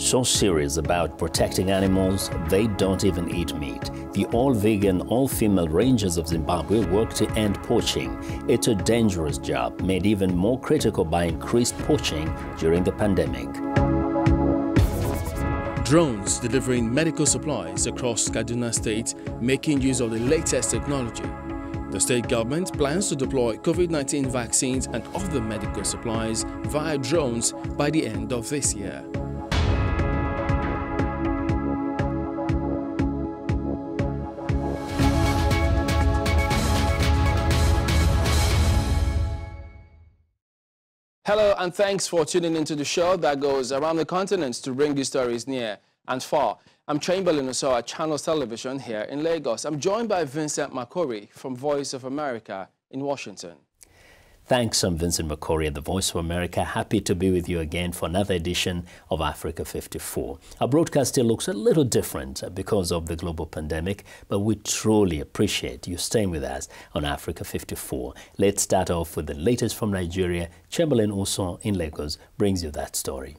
so serious about protecting animals, they don't even eat meat. The all-vegan, all-female Rangers of Zimbabwe work to end poaching. It's a dangerous job, made even more critical by increased poaching during the pandemic. Drones delivering medical supplies across Kaduna State, making use of the latest technology. The state government plans to deploy COVID-19 vaccines and other medical supplies via drones by the end of this year. Hello and thanks for tuning into the show that goes around the continent to bring you stories near and far. I'm Chamberlain Oso at Channels Television here in Lagos. I'm joined by Vincent Makori from Voice of America in Washington. Thanks, I'm Vincent Makori at the Voice of America. Happy to be with you again for another edition of Africa 54. Our broadcast still looks a little different because of the global pandemic, but we truly appreciate you staying with us on Africa 54. Let's start off with the latest from Nigeria. Chamberlain Oso in Lagos brings you that story.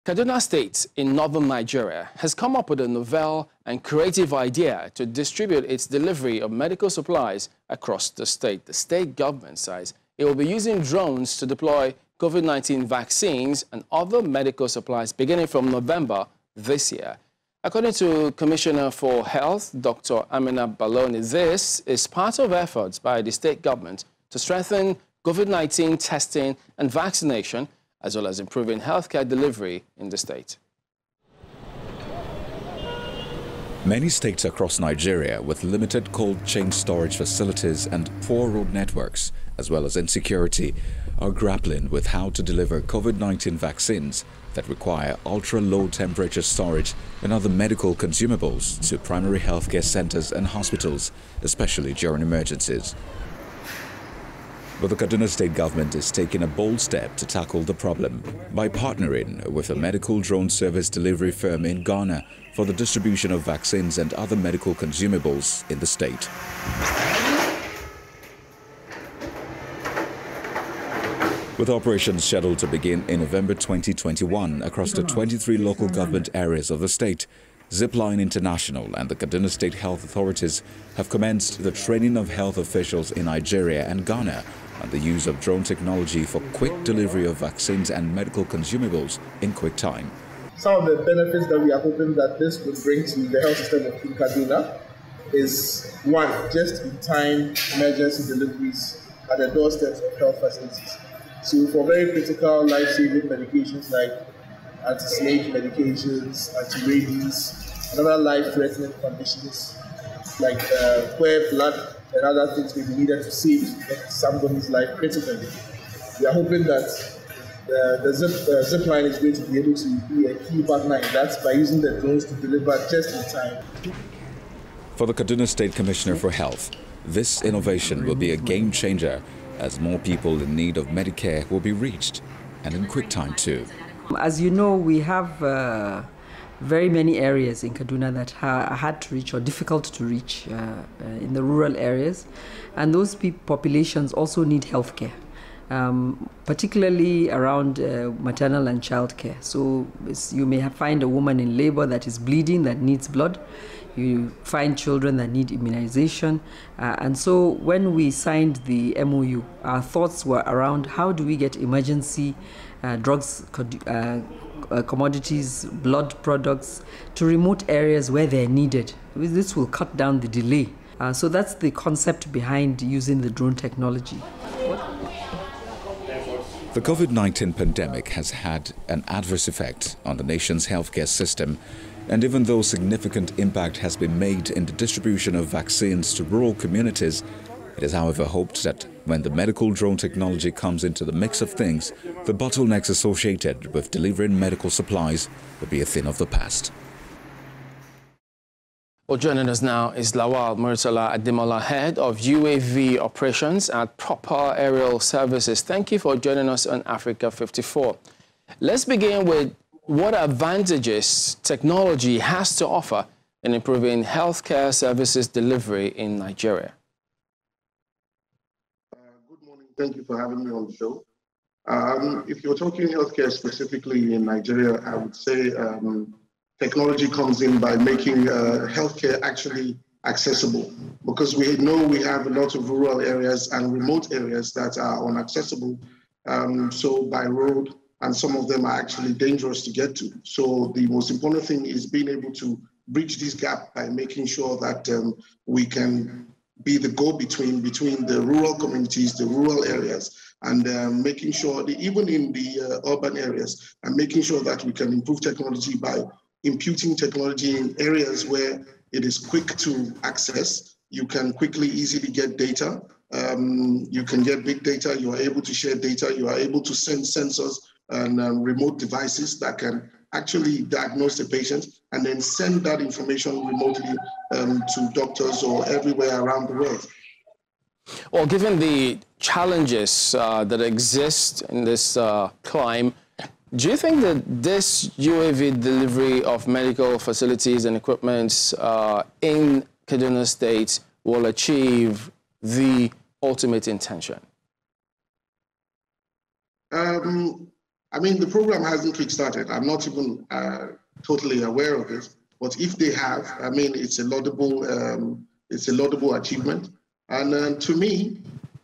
Kaduna State in northern Nigeria has come up with a novel and creative idea to distribute its delivery of medical supplies across the state. The state government says it will be using drones to deploy COVID-19 vaccines and other medical supplies beginning from November this year. According to Commissioner for Health, Dr. Amina Baloni, this is part of efforts by the state government to strengthen COVID-19 testing and vaccination, as well as improving healthcare delivery in the state. Many states across Nigeria with limited cold chain storage facilities and poor road networks, as well as insecurity, are grappling with how to deliver COVID-19 vaccines that require ultra-low temperature storage and other medical consumables to primary healthcare centers and hospitals, especially during emergencies. But the Kaduna State government is taking a bold step to tackle the problem by partnering with a medical drone service delivery firm in Ghana for the distribution of vaccines and other medical consumables in the state. With operations scheduled to begin in November 2021 across the 23 local government areas of the state, ZIPLINE International and the Kaduna State Health Authorities have commenced the training of health officials in Nigeria and Ghana on the use of drone technology for quick delivery of vaccines and medical consumables in quick time. Some of the benefits that we are hoping that this would bring to the health system of Kaduna is, one, just-in-time emergency deliveries at the doorsteps of health facilities. So for very critical life-saving medications like anti-snake medications, anti-rabies, and other life-threatening conditions like where blood and other things may be needed to save somebody's life critically. We are hoping that the ZIPLINE is going to be able to be a key partner in that by using the drones to deliver just in time. For the Kaduna State Commissioner for Health, this innovation will be a game changer as more people in need of Medicare will be reached, and in quick time too. As you know, we have very many areas in Kaduna that are hard to reach or difficult to reach in the rural areas, and those populations also need healthcare, particularly around maternal and child care. So you may find a woman in labor that is bleeding, that needs blood. You find children that need immunization. And so when we signed the MOU, our thoughts were around how do we get emergency drugs, commodities, blood products to remote areas where they're needed. This will cut down the delay. So that's the concept behind using the drone technology. The COVID-19 pandemic has had an adverse effect on the nation's healthcare system, and even though significant impact has been made in the distribution of vaccines to rural communities, it is however hoped that when the medical drone technology comes into the mix of things, the bottlenecks associated with delivering medical supplies will be a thing of the past. Well, joining us now is Lawal Murtala Ademola, head of UAV operations at Proper Aerial Services. Thank you for joining us on Africa 54. Let's begin with what advantages technology has to offer in improving healthcare services delivery in Nigeria. Good morning. Thank you for having me on the show. If you're talking healthcare specifically in Nigeria, I would say technology comes in by making healthcare actually accessible, because we know we have a lot of rural areas and remote areas that are inaccessible, so by road, and some of them are actually dangerous to get to. So the most important thing is being able to bridge this gap by making sure that we can be the go-between between the rural communities, the rural areas, and making sure that even in the urban areas, and making sure that we can improve technology by imputing technology in areas where it is quick to access. You can quickly, easily get data. You can get big data. You are able to share data. You are able to send sensors and remote devices that can actually diagnose the patient and then send that information remotely to doctors or everywhere around the world. Well, given the challenges that exist in this climb, do you think that this UAV delivery of medical facilities and equipment in Kaduna State will achieve the ultimate intention? I mean, the program hasn't kickstarted. I'm not even totally aware of it. But if they have, I mean, it's a laudable achievement. And to me,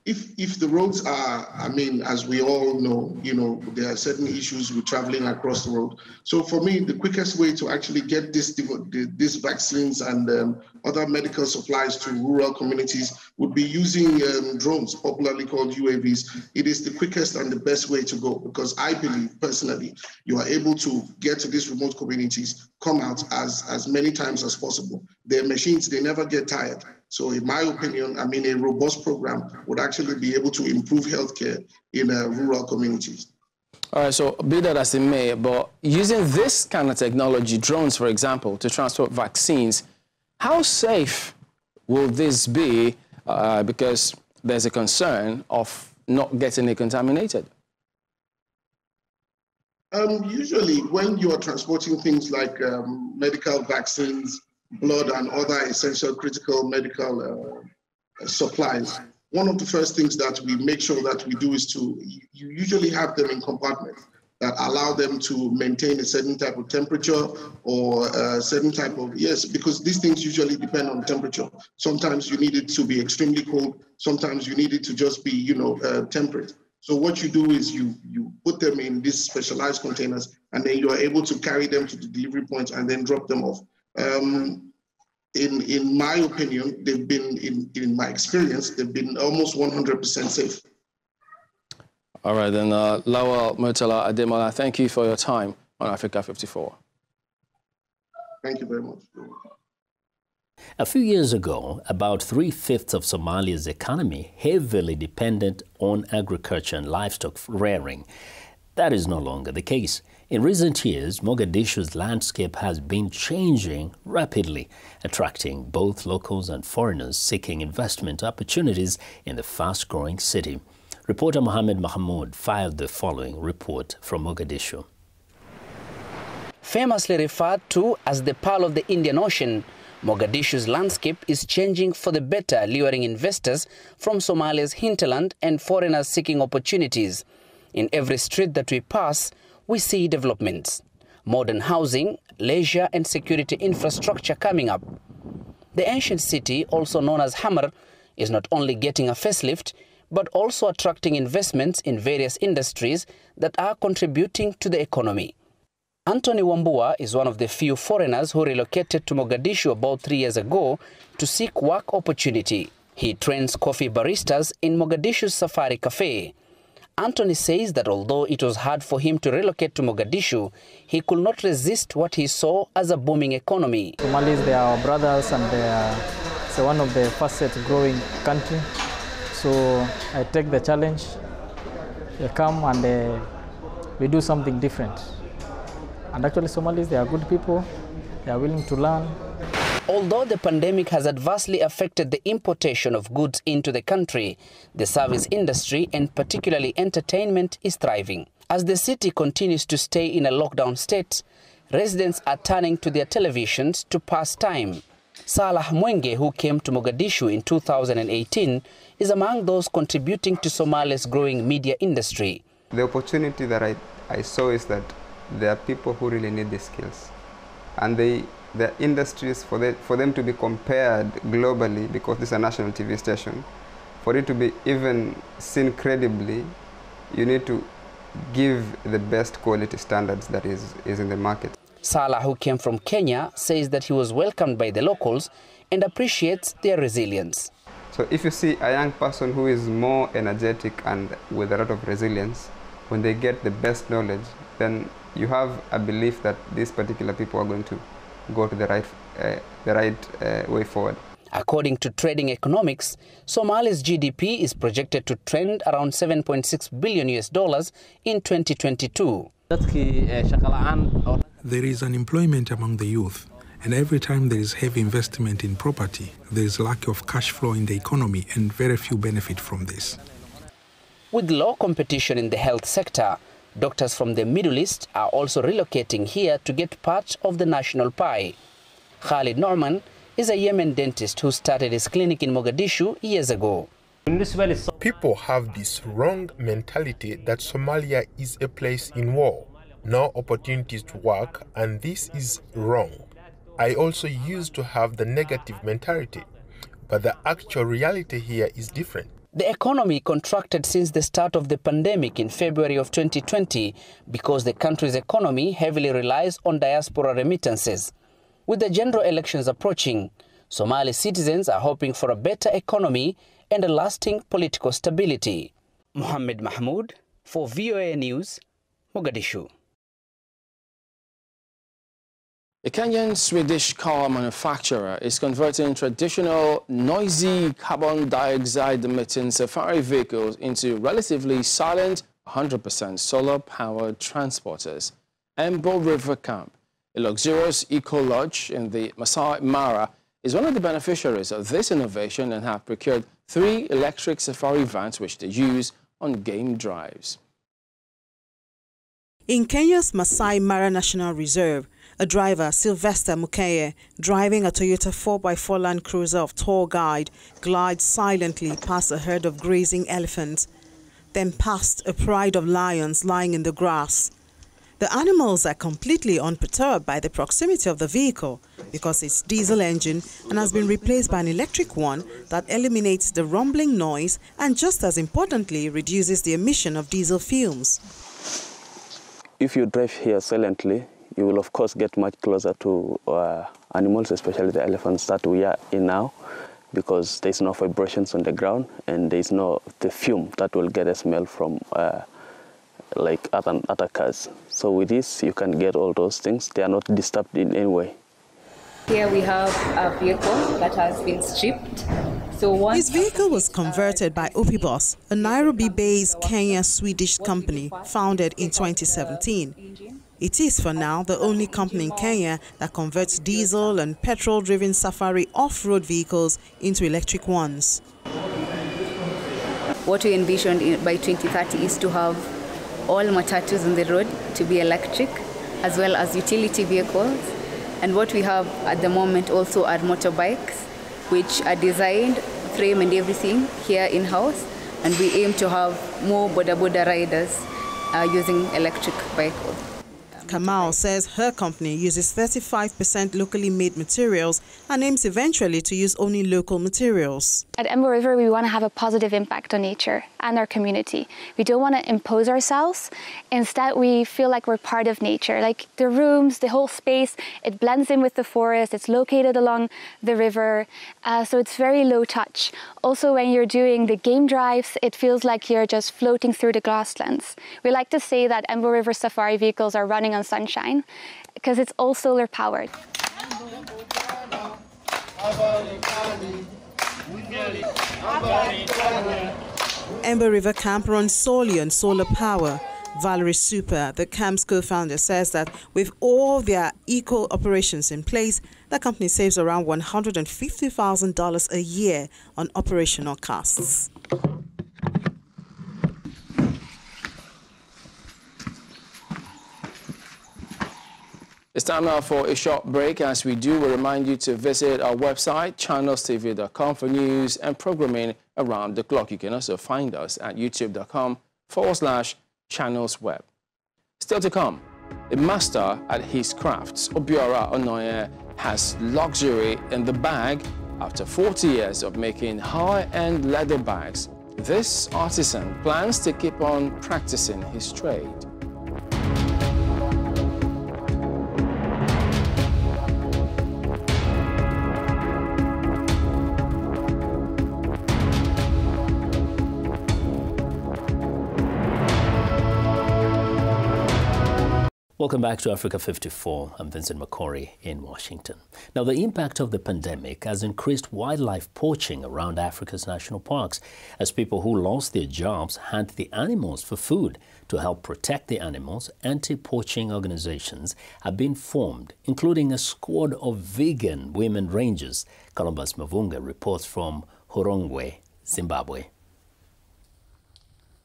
if the roads are, I mean, as we all know, you know, there are certain issues with traveling across the road. So for me, the quickest way to actually get these vaccines and other medical supplies to rural communities would be using drones, popularly called UAVs. It is the quickest and the best way to go, because I believe personally, you are able to get to these remote communities, come out as many times as possible. Their machines, they never get tired. So in my opinion, I mean, a robust program would actually be able to improve healthcare in rural communities. All right, so be that as it may, but using this kind of technology, drones, for example, to transport vaccines, how safe will this be? Because there's a concern of not getting it contaminated. Usually, when you are transporting things like medical vaccines, blood, and other essential critical medical supplies, one of the first things that we make sure that we do is to usually have them in compartments that allow them to maintain a certain type of temperature or a certain type of, yes, because these things usually depend on temperature. Sometimes you need it to be extremely cold. Sometimes you need it to just be, you know, temperate. So what you do is you put them in these specialized containers, and then you are able to carry them to the delivery point and then drop them off. In my opinion, they've been, in my experience, they've been almost 100% safe. All right, then, Lawal Murtala Ademola, thank you for your time on Africa 54. Thank you very much. A few years ago, about 3/5 of Somalia's economy heavily depended on agriculture and livestock rearing. That is no longer the case. In recent years, Mogadishu's landscape has been changing rapidly, attracting both locals and foreigners seeking investment opportunities in the fast-growing city. Reporter Mohammed Mahmoud filed the following report from Mogadishu. Famously referred to as the Pearl of the Indian Ocean, Mogadishu's landscape is changing for the better, luring investors from Somalia's hinterland and foreigners seeking opportunities. In every street that we pass, we see developments, modern housing, leisure and security infrastructure coming up. The ancient city, also known as Hamar, is not only getting a facelift, but also attracting investments in various industries that are contributing to the economy. Anthony Wambua is one of the few foreigners who relocated to Mogadishu about 3 years ago to seek work opportunity. He trains coffee baristas in Mogadishu's Safari Cafe. Anthony says that although it was hard for him to relocate to Mogadishu, he could not resist what he saw as a booming economy. Somalis, they are our brothers, and they are one of the fastest growing country. So I take the challenge. They come and we do something different. And actually Somalis, they are good people. They are willing to learn. Although the pandemic has adversely affected the importation of goods into the country, the service industry and particularly entertainment is thriving. As the city continues to stay in a lockdown state, residents are turning to their televisions to pass time. Salah Mwenge, who came to Mogadishu in 2018, is among those contributing to Somalia's growing media industry. The opportunity that I saw is that there are people who really need these skills. And the industries, for them to be compared globally, because this is a national TV station, for it to be even seen credibly, you need to give the best quality standards that is in the market. Salah, who came from Kenya, says that he was welcomed by the locals and appreciates their resilience. So if you see a young person who is more energetic and with a lot of resilience, when they get the best knowledge, then you have a belief that these particular people are going to go to the right way forward. According to Trading Economics, Somalia's GDP is projected to trend around $7.6 billion in 2022. There is unemployment among the youth, and every time there is heavy investment in property, there is lack of cash flow in the economy and very few benefit from this. With low competition in the health sector, doctors from the Middle East are also relocating here to get part of the national pie. Khalid Norman is a Yemen dentist who started his clinic in Mogadishu years ago. People have this wrong mentality that Somalia is a place in war, no opportunities to work, and this is wrong. I also used to have the negative mentality, but the actual reality here is different. The economy contracted since the start of the pandemic in February of 2020 because the country's economy heavily relies on diaspora remittances. With the general elections approaching, Somali citizens are hoping for a better economy and a lasting political stability. Mohammed Mahmoud for VOA News, Mogadishu. A Kenyan-Swedish car manufacturer is converting traditional, noisy, carbon dioxide-emitting safari vehicles into relatively silent, 100% solar-powered transporters. EMBOO River Camp, a luxurious eco-lodge in the Masai Mara, is one of the beneficiaries of this innovation and have procured 3 electric safari vans which they use on game drives. In Kenya's Masai Mara National Reserve, a driver, Sylvester Mukenye, driving a Toyota 4x4 Land Cruiser of tour guide, glides silently past a herd of grazing elephants, then past a pride of lions lying in the grass. The animals are completely unperturbed by the proximity of the vehicle because it's diesel engine and has been replaced by an electric one that eliminates the rumbling noise and, just as importantly, reduces the emission of diesel fumes. If you drive here silently, you will of course get much closer to animals, especially the elephants that we are in now, because there's no vibrations on the ground and there's no the fume that will get a smell from like other cars. So with this, you can get all those things. They are not disturbed in any way. Here we have a vehicle that has been stripped. His vehicle was converted by Opibus, a Nairobi-based Kenya-Swedish company founded in 2017. It is, for now, the only company in Kenya that converts diesel and petrol-driven safari off-road vehicles into electric ones. What we envisioned by 2030 is to have all matatus on the road to be electric, as well as utility vehicles. And what we have at the moment also are motorbikes, which are designed, frame and everything here in-house. And we aim to have more boda riders using electric vehicles. Kamau says her company uses 35% locally made materials and aims eventually to use only local materials. At EMBOO River, we want to have a positive impact on nature and our community. We don't want to impose ourselves. Instead, we feel like we're part of nature. Like the rooms, the whole space, it blends in with the forest. It's located along the river, so it's very low touch. Also, when you're doing the game drives, it feels like you're just floating through the grasslands. We like to say that EMBOO River safari vehicles are running on sunshine because it's all solar powered. EMBOO River Camp runs solely on solar power. Valerie, the camp's co-founder, says that with all their eco operations in place, the company saves around $150,000 a year on operational costs. It's time now for a short break. As we do, we remind you to visit our website, channelstv.com, for news and programming around the clock. You can also find us at youtube.com/Channels channels web. Still to come, a master at his crafts, Obiora Onoye, has luxury in the bag after 40 years of making high-end leather bags. This artisan plans to keep on practicing his trade. Welcome back to Africa 54. I'm Vincent McCory in Washington. Now, the impact of the pandemic has increased wildlife poaching around Africa's national parks as people who lost their jobs hunt the animals for food. To help protect the animals, anti-poaching organizations have been formed, including a squad of vegan women rangers. Columbus Mavunga reports from Horongwe, Zimbabwe.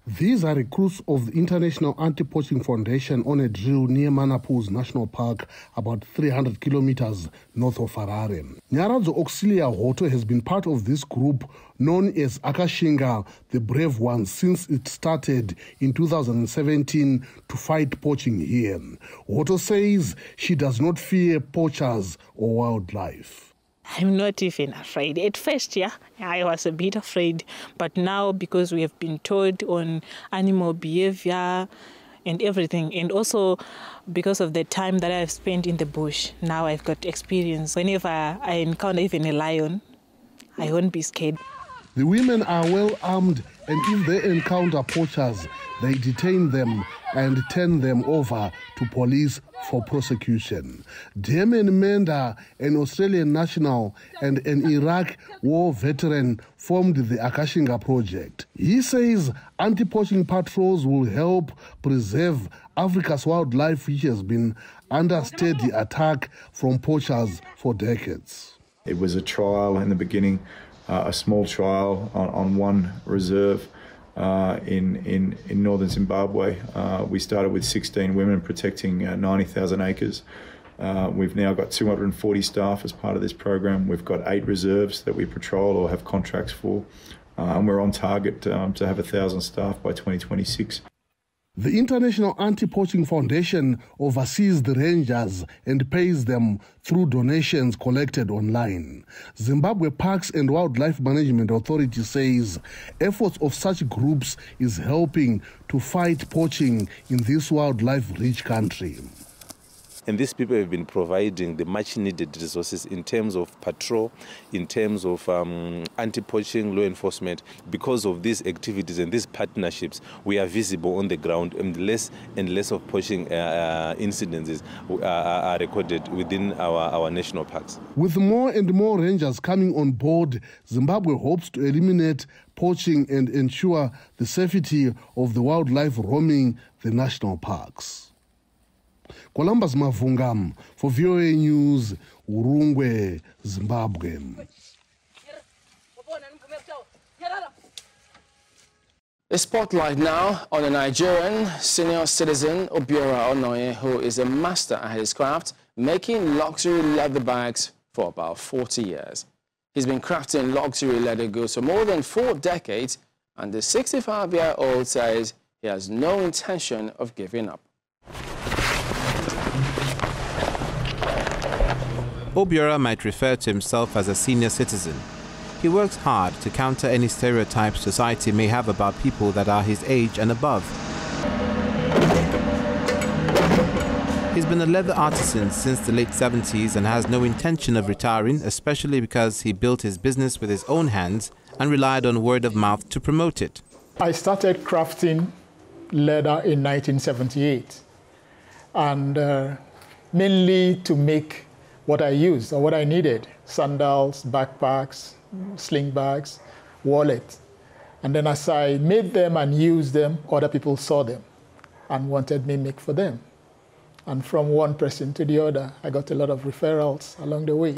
These are recruits of the International Anti-Poaching Foundation on a drill near Manapus National Park, about 300 kilometers north of Harare. Nyaradzo Auxilia Hoto has been part of this group known as Akashinga, the Brave Ones, since it started in 2017 to fight poaching here. Hoto says she does not fear poachers or wildlife. I'm not even afraid. At first, yeah, I was a bit afraid. But now, because we have been taught on animal behavior and everything, and also because of the time that I've spent in the bush, now I've got experience. Whenever I encounter even a lion, I won't be scared. The women are well armed, and if they encounter poachers, they detain them and turn them over to police for prosecution. Damien Menda, an Australian national and an Iraq war veteran, formed the Akashinga project. He says anti-poaching patrols will help preserve Africa's wildlife, which has been under steady attack from poachers for decades. It was a trial in the beginning, a small trial on one reserve in northern Zimbabwe. We started with 16 women protecting 90,000 acres. We've now got 240 staff as part of this program. We've got 8 reserves that we patrol or have contracts for, and we're on target to have 1,000 staff by 2026. The International Anti-Poaching Foundation oversees the rangers and pays them through donations collected online. Zimbabwe Parks and Wildlife Management Authority says efforts of such groups is helping to fight poaching in this wildlife-rich country. And these people have been providing the much-needed resources in terms of patrol, in terms of anti-poaching law enforcement. Because of these activities and these partnerships, we are visible on the ground, and less of poaching incidences are recorded within our national parks. With more and more rangers coming on board, Zimbabwe hopes to eliminate poaching and ensure the safety of the wildlife roaming the national parks. Columbus Mavunga for VOA News, Urungwe, Zimbabwe. A spotlight now on a Nigerian senior citizen, Obiora Onoye, who is a master at his craft, making luxury leather bags for about 40 years. He's been crafting luxury leather goods for more than 4 decades, and the 65-year-old says he has no intention of giving up. Obiora might refer to himself as a senior citizen. He works hard to counter any stereotypes society may have about people that are his age and above. He's been a leather artisan since the late 70s and has no intention of retiring, especially because he built his business with his own hands and relied on word of mouth to promote it. I started crafting leather in 1978, and mainly to make what I used or what I needed: sandals, backpacks, sling bags, wallets. And then as I made them and used them, other people saw them and wanted me to make for them. And from one person to the other, I got a lot of referrals along the way.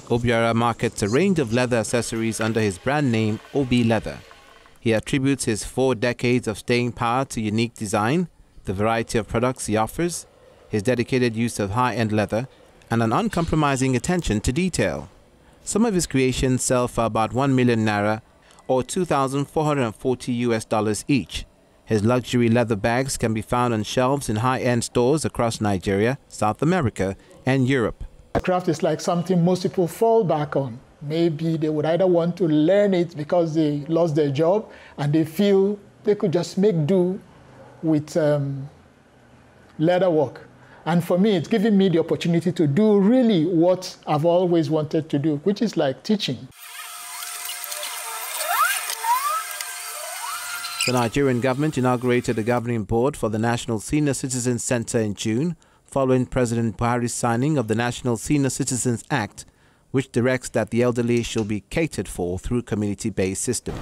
Obiora markets a range of leather accessories under his brand name, Obi Leather. He attributes his 4 decades of staying power to unique design, the variety of products he offers, his dedicated use of high-end leather, and an uncompromising attention to detail. Some of his creations sell for about 1 million naira or $2,440 each. His luxury leather bags can be found on shelves in high-end stores across Nigeria, South America, and Europe. Craft is like something most people fall back on. Maybe they would either want to learn it because they lost their job and they feel they could just make do with leather work. And for me, it's giving me the opportunity to do really what I've always wanted to do, which is like teaching. The Nigerian government inaugurated a governing board for the National Senior Citizens Center in June, following President Buhari's signing of the National Senior Citizens Act, which directs that the elderly shall be catered for through community-based system.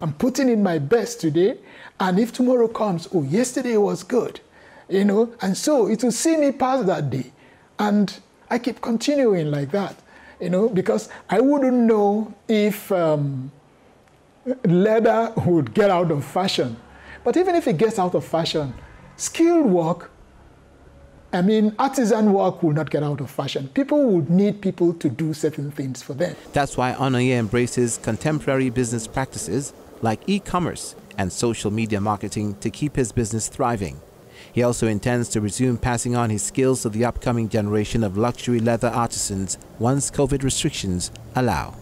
I'm putting in my best today, and if tomorrow comes, oh, yesterday was good, you know, and so it will see me pass that day. And I keep continuing like that. You know, because I wouldn't know if leather would get out of fashion. But even if it gets out of fashion, skilled work, I mean, artisan work will not get out of fashion. People would need people to do certain things for them. That's why Onoye embraces contemporary business practices like e-commerce and social media marketing to keep his business thriving. He also intends to resume passing on his skills to the upcoming generation of luxury leather artisans once COVID restrictions allow.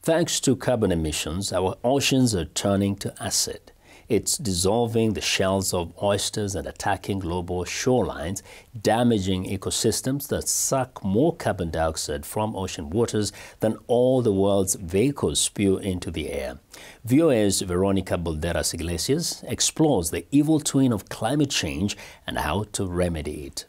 Thanks to carbon emissions, our oceans are turning to acid. It's dissolving the shells of oysters and attacking global shorelines, damaging ecosystems that suck more carbon dioxide from ocean waters than all the world's vehicles spew into the air. VOA's Veronica Balderas Iglesias explores the evil twin of climate change and how to remedy it.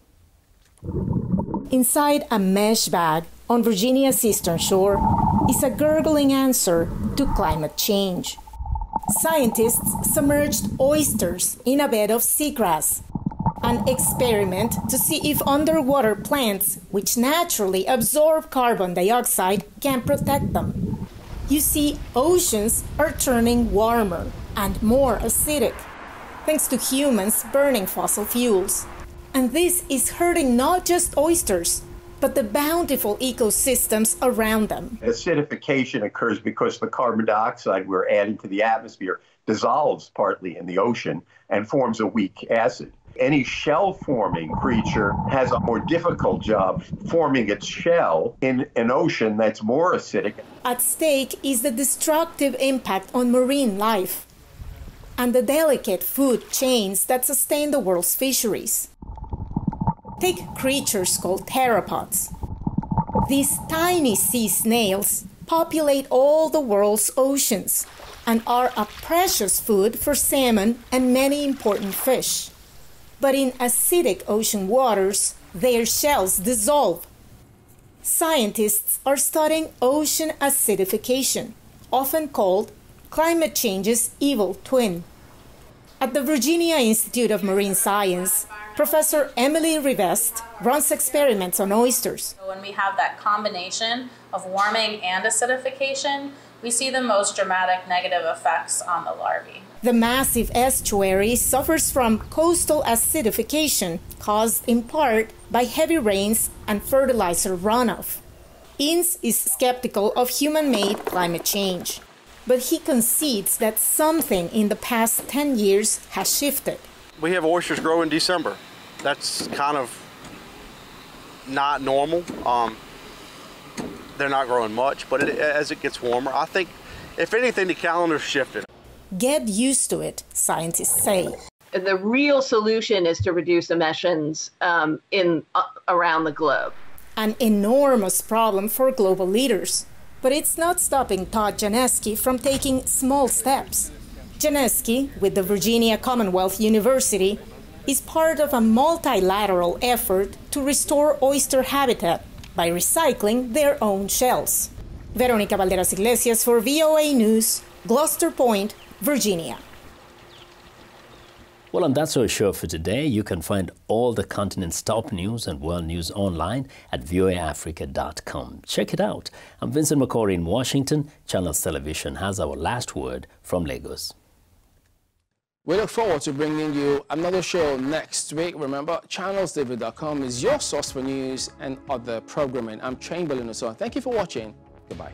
Inside a mesh bag on Virginia's eastern shore is a gurgling answer to climate change. Scientists submerged oysters in a bed of seagrass, an experiment to see if underwater plants, which naturally absorb carbon dioxide, can protect them. You see, oceans are turning warmer and more acidic, thanks to humans burning fossil fuels. And this is hurting not just oysters, but the bountiful ecosystems around them. Acidification occurs because the carbon dioxide we're adding to the atmosphere dissolves partly in the ocean and forms a weak acid. Any shell-forming creature has a more difficult job forming its shell in an ocean that's more acidic. At stake is the destructive impact on marine life and the delicate food chains that sustain the world's fisheries. Take creatures called theropods. These tiny sea snails populate all the world's oceans and are a precious food for salmon and many important fish. But in acidic ocean waters, their shells dissolve. Scientists are studying ocean acidification, often called climate change's evil twin. At the Virginia Institute of Marine Science, Professor Emily Rivest runs experiments on oysters. When we have that combination of warming and acidification, we see the most dramatic negative effects on the larvae. The massive estuary suffers from coastal acidification caused in part by heavy rains and fertilizer runoff. Ince is skeptical of human-made climate change, but he concedes that something in the past 10 years has shifted. We have oysters grow in December. That's kind of not normal. They're not growing much, but as it gets warmer, I think, if anything, the calendar's shifted. Get used to it, scientists say. The real solution is to reduce emissions around the globe. An enormous problem for global leaders. But it's not stopping Todd Janeski from taking small steps. Janeski, with the Virginia Commonwealth University, is part of a multilateral effort to restore oyster habitat by recycling their own shells. Veronica Balderas Iglesias for VOA News, Gloucester Point, Virginia. Well, and that's our show for today. You can find all the continent's top news and world news online at voaafrica.com. Check it out. I'm Vincent McCory in Washington. Channels Television has our last word from Lagos. We look forward to bringing you another show next week. Remember, channelsdavid.com is your source for news and other programming. I'm Chamberlain Oso. Thank you for watching. Goodbye.